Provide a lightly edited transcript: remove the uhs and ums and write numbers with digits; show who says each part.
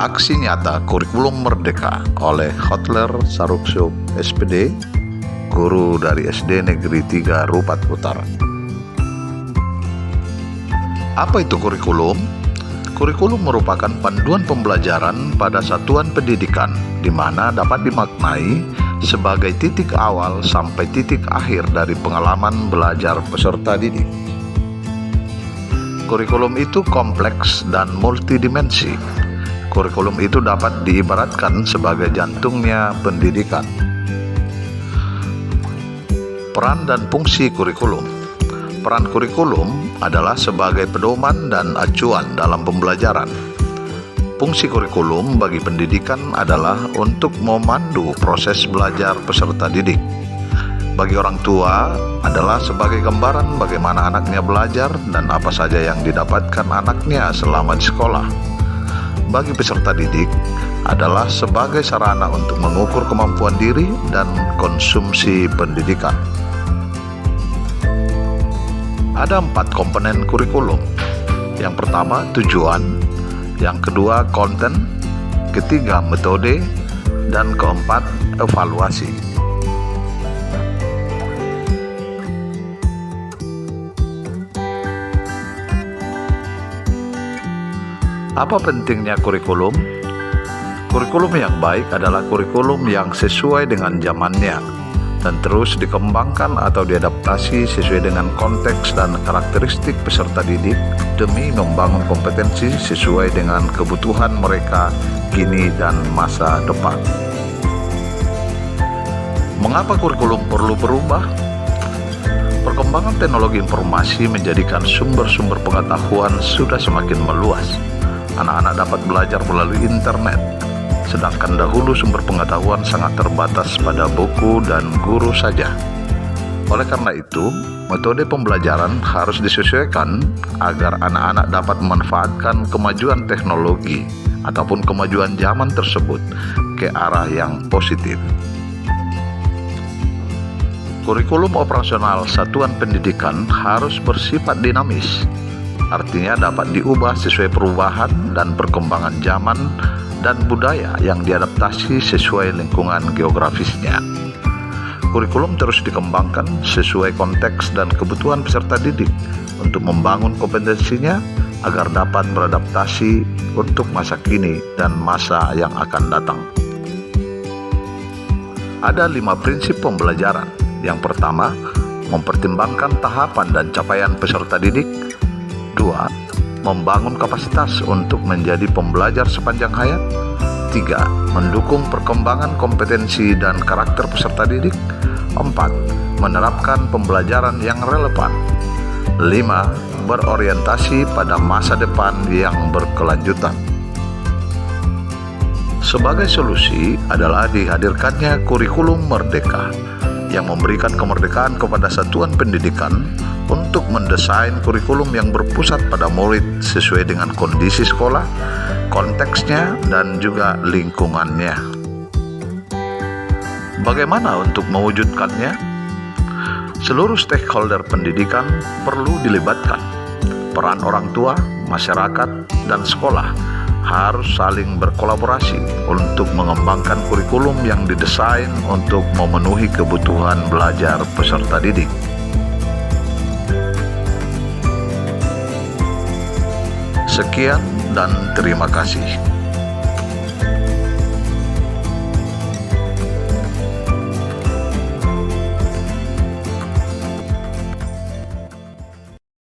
Speaker 1: Aksi Nyata Kurikulum Merdeka oleh Hotler Saruksub SPD, guru dari SD Negeri 3 Rupat Utara. Apa itu kurikulum? Kurikulum merupakan panduan pembelajaran pada satuan pendidikan di mana dapat dimaknai sebagai titik awal sampai titik akhir dari pengalaman belajar peserta didik. Kurikulum itu kompleks dan multidimensi. Kurikulum itu dapat diibaratkan sebagai jantungnya pendidikan. Peran dan fungsi kurikulum. Peran kurikulum adalah sebagai pedoman dan acuan dalam pembelajaran. Fungsi kurikulum bagi pendidikan adalah untuk memandu proses belajar peserta didik. Bagi orang tua adalah sebagai gambaran bagaimana anaknya belajar dan apa saja yang didapatkan anaknya selama di sekolah. Bagi peserta didik adalah sebagai sarana untuk mengukur kemampuan diri dan konsumsi pendidikan. Ada 4 komponen kurikulum. Yang pertama, tujuan. Yang kedua, konten. Ketiga, metode. Dan keempat, evaluasi. Apa pentingnya kurikulum? Kurikulum yang baik adalah kurikulum yang sesuai dengan zamannya dan terus dikembangkan atau diadaptasi sesuai dengan konteks dan karakteristik peserta didik demi membangun kompetensi sesuai dengan kebutuhan mereka kini dan masa depan. Mengapa kurikulum perlu berubah? Perkembangan teknologi informasi menjadikan sumber-sumber pengetahuan sudah semakin meluas. Anak-anak dapat belajar melalui internet, sedangkan dahulu sumber pengetahuan sangat terbatas pada buku dan guru saja. Oleh karena itu, metode pembelajaran harus disesuaikan agar anak-anak dapat memanfaatkan kemajuan teknologi ataupun kemajuan zaman tersebut ke arah yang positif. Kurikulum operasional satuan pendidikan harus bersifat dinamis. Artinya dapat diubah sesuai perubahan dan perkembangan zaman dan budaya yang diadaptasi sesuai lingkungan geografisnya. Kurikulum terus dikembangkan sesuai konteks dan kebutuhan peserta didik untuk membangun kompetensinya agar dapat beradaptasi untuk masa kini dan masa yang akan datang. Ada 5 prinsip pembelajaran. Yang pertama, mempertimbangkan tahapan dan capaian peserta didik. 2. Membangun kapasitas untuk menjadi pembelajar sepanjang hayat. 3. Mendukung perkembangan kompetensi dan karakter peserta didik. 4. Menerapkan pembelajaran yang relevan. 5. Berorientasi pada masa depan yang berkelanjutan. Sebagai solusi adalah dihadirkannya kurikulum merdeka yang memberikan kemerdekaan kepada satuan pendidikan untuk mendesain kurikulum yang berpusat pada murid sesuai dengan kondisi sekolah, konteksnya, dan juga lingkungannya. Bagaimana untuk mewujudkannya? Seluruh stakeholder pendidikan perlu dilibatkan. Peran orang tua, masyarakat, dan sekolah harus saling berkolaborasi untuk mengembangkan kurikulum yang didesain untuk memenuhi kebutuhan belajar peserta didik. Sekian dan terima kasih.